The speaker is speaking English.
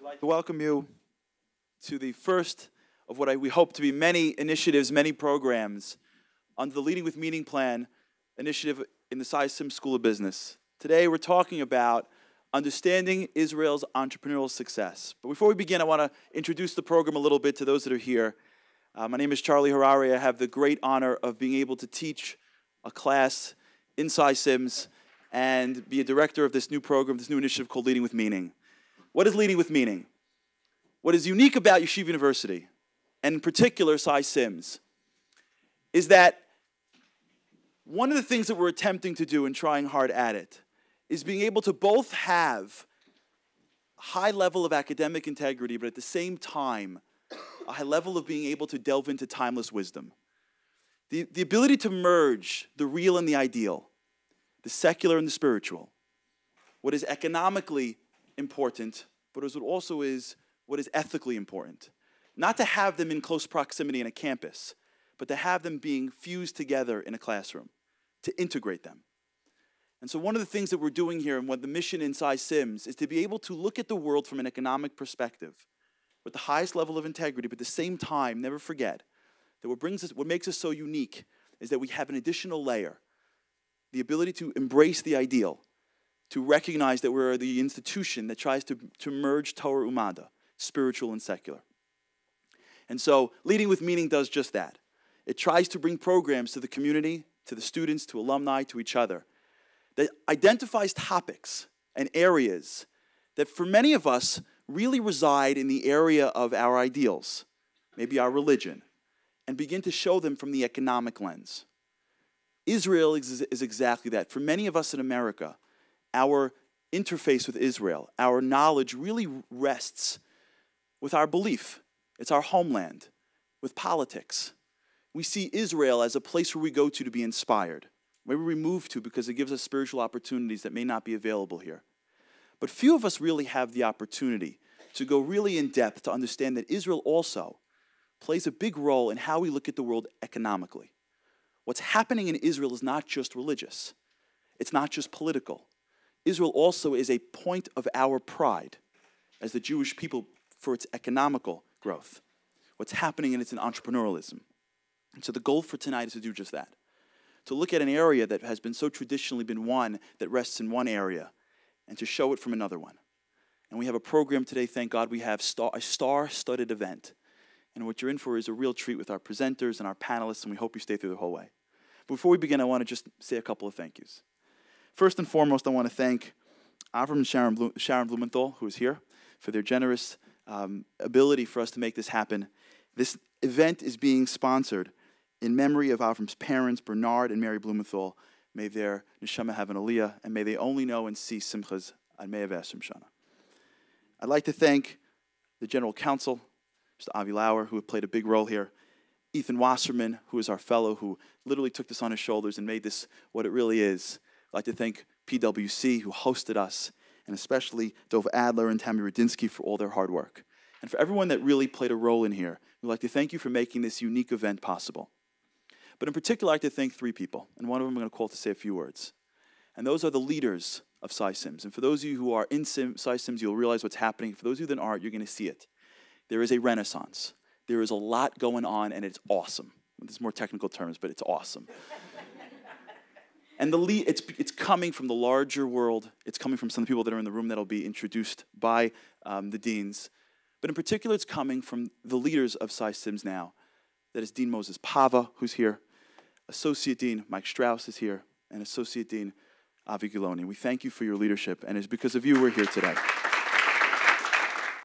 like to welcome you to the first of what we hope to be many initiatives, many programs under the Leading with Meaning Plan initiative in the Cy Sims School of Business. Today we're talking about understanding Israel's entrepreneurial success. But before we begin, I want to introduce the program a little bit to those that are here. My name is Charlie Harari. I have the great honor of being able to teach a class in Cy Sims and be a director of this new program, this new initiative called Leading with Meaning. What is Leading with Meaning? What is unique about Yeshiva University, and in particular Cy Sims, is that one of the things that we're attempting to do and trying hard at it is being able to both have a high level of academic integrity, but at the same time, a high level of being able to delve into timeless wisdom. The ability to merge the real and the ideal, the secular and the spiritual, what is economically important, but also is what is ethically important. Not to have them in close proximity in a campus, but to have them being fused together in a classroom, to integrate them. And so one of the things that we're doing here and what the mission in Cy Sims is to be able to look at the world from an economic perspective with the highest level of integrity, but at the same time, never forget that what makes us so unique is that we have an additional layer, the ability to embrace the ideal, to recognize that we're the institution that tries to merge Torah Umada, spiritual and secular. And so Leading with Meaning does just that. It tries to bring programs to the community, to the students, to alumni, to each other, that identifies topics and areas that for many of us really reside in the area of our ideals, maybe our religion, and begin to show them from the economic lens. Israel is exactly that. For many of us in America, our interface with Israel, our knowledge really rests with our belief. It's our homeland, with politics. We see Israel as a place where we go to be inspired, where we move to because it gives us spiritual opportunities that may not be available here. But few of us really have the opportunity to go really in depth to understand that Israel also plays a big role in how we look at the world economically. What's happening in Israel is not just religious. It's not just political. Israel also is a point of our pride as the Jewish people for its economical growth. What's happening in its entrepreneurialism. And so the goal for tonight is to do just that. To look at an area that has been so traditionally been one that rests in one area and to show it from another one. And we have a program today, thank God, we have a star-studded event. And what you're in for is a real treat with our presenters and our panelists, and we hope you stay through the whole way. But before we begin, I want to just say a couple of thank yous. First and foremost, I want to thank Avram and Sharon Blumenthal, who is here, for their generous ability for us to make this happen. This event is being sponsored in memory of Avram's parents, Bernard and Mary Blumenthal. May their neshama have an aliyah, and may they only know and see simchas ad 120 shana. I'd like to thank the General Counsel, Mr. Avi Lauer, who played a big role here. Ethan Wasserman, who is our fellow, who literally took this on his shoulders and made this what it really is. I'd like to thank PwC, who hosted us, and especially Dov Adler and Tammy Rudinsky for all their hard work. And for everyone that really played a role in here, we'd like to thank you for making this unique event possible. But in particular, I'd like to thank three people, and one of them I'm going to call to say a few words. And those are the leaders of Cy Sims. And for those of you who are in Cy Sims, you'll realize what's happening. For those of you that aren't, you're going to see it. There is a renaissance. There is a lot going on, and it's awesome. There's more technical terms, but it's awesome. And it's coming from the larger world. It's coming from some of the people that are in the room that will be introduced by the deans. But in particular, it's coming from the leaders of Cy Sims now. That is Dean Moses Pava, who's here. Associate Dean Mike Strauss is here. And Associate Dean Avi Giloni. We thank you for your leadership, and it's because of you we're here today.